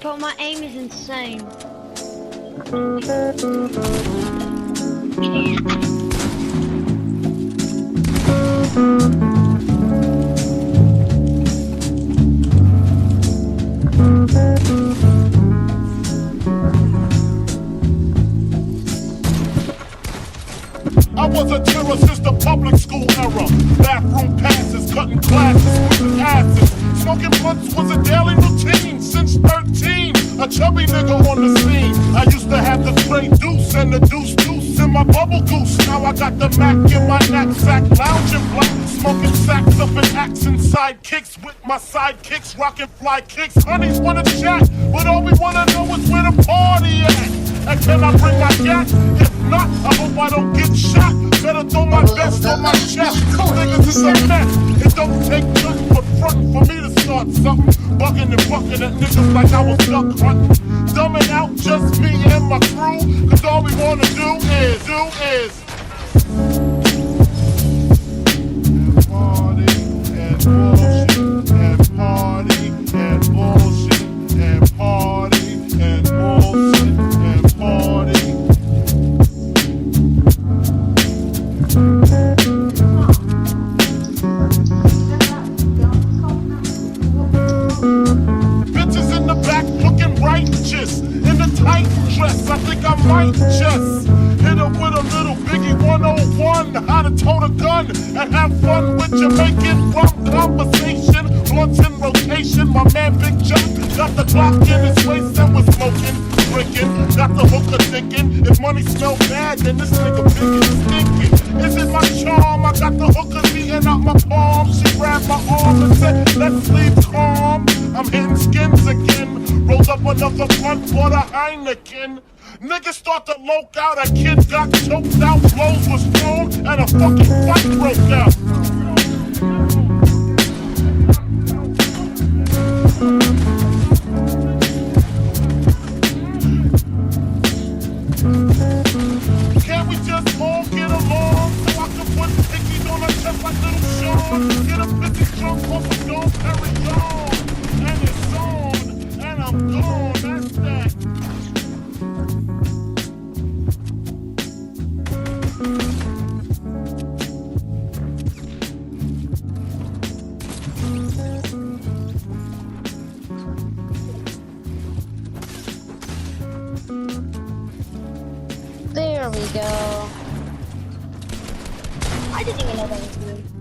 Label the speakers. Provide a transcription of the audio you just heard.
Speaker 1: But my aim is insane.
Speaker 2: I was a terror since the public school era. Bathroom passes, cutting classes, whipping asses. Smoking blunts was a daily routine since 13. A chubby nigga on the scene. I used to have the stray deuce and the deuce in my bubble goose. Now I got the Mac in my knapsack, lounging black, smoking sacks up in axe and sidekicks with my sidekicks, rocking fly kicks. Honeys wanna chat, but all we wanna know is where the party at. And can I bring my gat? If not, I hope I don't get shot. Better throw my vest on my chest. Niggas is a mess. It don't take nothing but front for me to start something. Bugging and bucking at niggas like I was duck hunting. Dumbing out just me and my crew. Cause all we wanna do is party and bullshit and party and bullshit and party and bullshit and party. Bitches in the back looking righteous in the tight dress. I think I might just hit her with a little Biggie 101. How to tote a gun and have fun with Jamaican rum conversation. Blunts in rotation. My man Big Chuck got the Glock in his waist and was smoking, drinking. Got the hooker thinking, if money smell bad, then this nigga big and stinking. Is it my charm? I got the hooker beating out my palm. She grabbed my arm and said, let's leave calm. I'm hitting skins again. Rolled up another blunt for the Heineken. Niggas start to loke out. A kid got choked out. Blows was thrown and a fucking fight broke out. Can't we just all get along? So I can put pickies on her chest like little Sean. Get a pissy drunk off a don't carry on. And it's on, and I'm gone, that's that.
Speaker 1: There we go. I didn't even know that was good.